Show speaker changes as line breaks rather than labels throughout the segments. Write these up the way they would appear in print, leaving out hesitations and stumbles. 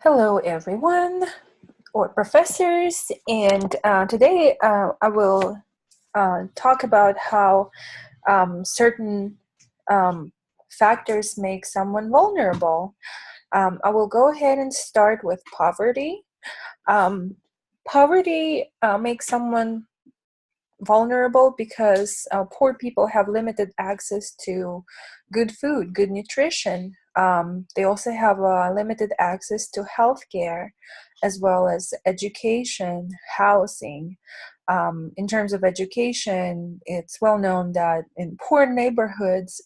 Hello, everyone, or professors, and today I will talk about how certain um, factors make someone vulnerable. I will go ahead and start with poverty. Um, Poverty makes someone vulnerable because poor people have limited access to good food, good nutrition. They also have limited access to healthcare, as well as education, housing. In terms of education, it's well known that in poor neighborhoods,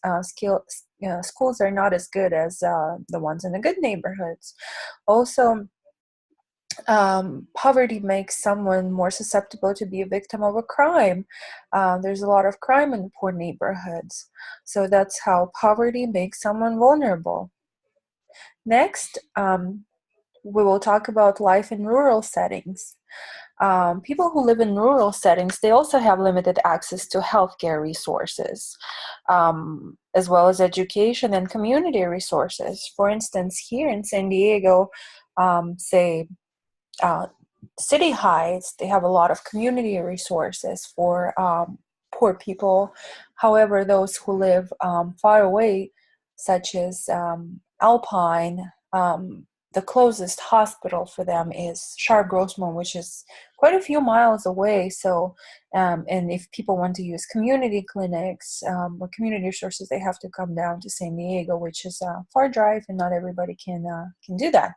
schools are not as good as the ones in the good neighborhoods. Also, poverty makes someone more susceptible to be a victim of a crime. There's a lot of crime in poor neighborhoods. So that's how poverty makes someone vulnerable. Next, we will talk about life in rural settings. People who live in rural settings, they also have limited access to healthcare resources, as well as education and community resources. For instance, here in San Diego, say uh, City Heights, they have a lot of community resources for poor people. However, those who live far away, such as Alpine, the closest hospital for them is Sharp Grossman, which is quite a few miles away. So, and if people want to use community clinics or community resources, they have to come down to San Diego, which is a far drive, and not everybody can do that.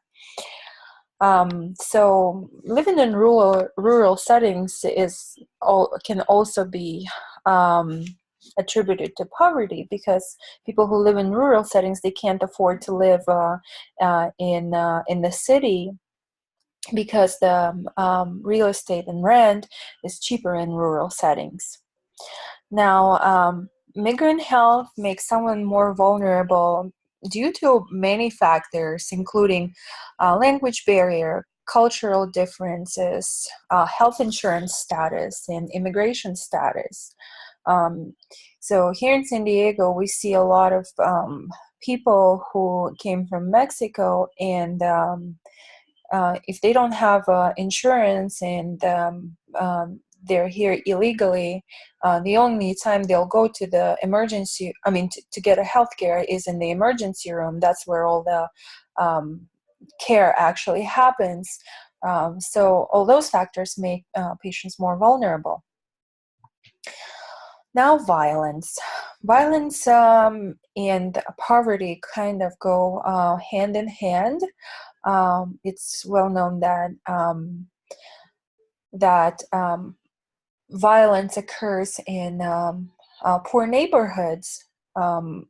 So living in rural settings can also be attributed to poverty, because people who live in rural settings, they can't afford to live in the city, because the real estate and rent is cheaper in rural settings. Now, migrant health makes someone more vulnerable due to many factors, including language barrier, cultural differences, health insurance status, and immigration status. Um, so here in San Diego, we see a lot of people who came from Mexico, and if they don't have insurance, and they're here illegally, the only time they'll go to the emergency, to get a health care, is in the emergency room. That's where all the care actually happens. So all those factors make patients more vulnerable. Now, violence. Violence and poverty kind of go hand in hand. It's well known that violence occurs in poor neighborhoods.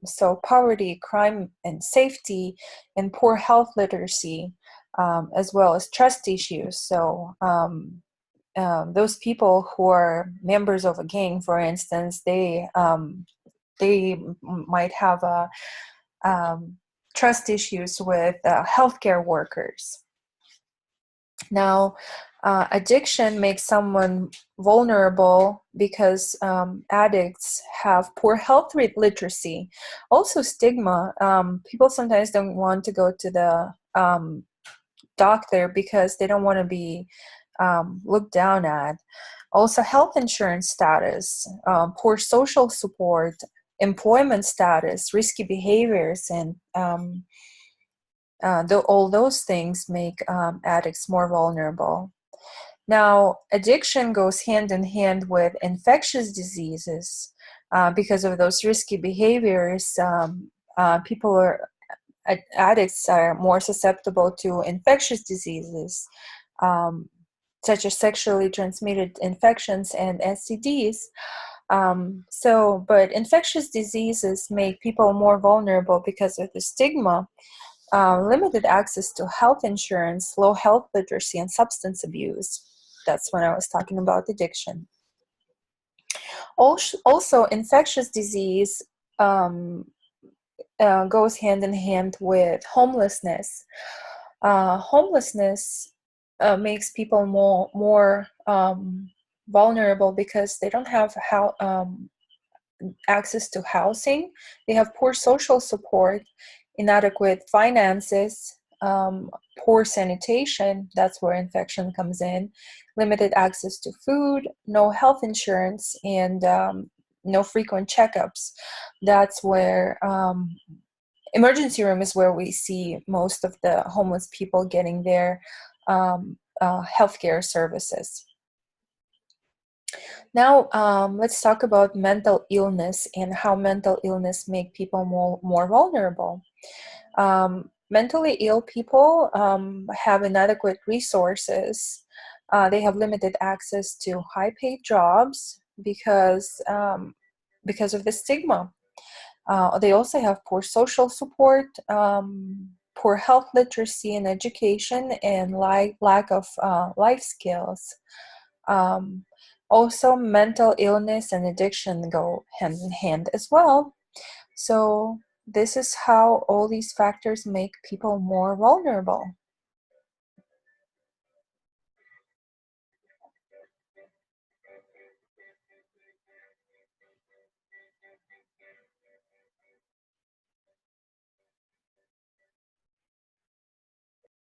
So poverty, crime and safety, and poor health literacy, as well as trust issues. So those people who are members of a gang, for instance, they might have trust issues with healthcare workers. Now, addiction makes someone vulnerable because addicts have poor health literacy. Also, stigma. People sometimes don't want to go to the doctor because they don't want to be looked down at. Also, health insurance status, poor social support, employment status, risky behaviors, and all those things make addicts more vulnerable. Now, addiction goes hand in hand with infectious diseases. Because of those risky behaviors, addicts are more susceptible to infectious diseases, such as sexually transmitted infections and STDs. But infectious diseases make people more vulnerable because of the stigma, limited access to health insurance, low health literacy, and substance abuse. That's when I was talking about addiction. Also, infectious disease goes hand in hand with homelessness. Homelessness makes people more vulnerable because they don't have access to housing. They have poor social support, inadequate finances, poor sanitation, that's where infection comes in, limited access to food, no health insurance, and no frequent checkups. That's where emergency room is where we see most of the homeless people getting their healthcare services. Now, let's talk about mental illness and how mental illness make people more vulnerable. Mentally ill people have inadequate resources. They have limited access to high-paid jobs because of the stigma. They also have poor social support, poor health literacy and education, and lack of life skills. Um, Also, mental illness and addiction go hand in hand as well. So this is how all these factors make people more vulnerable.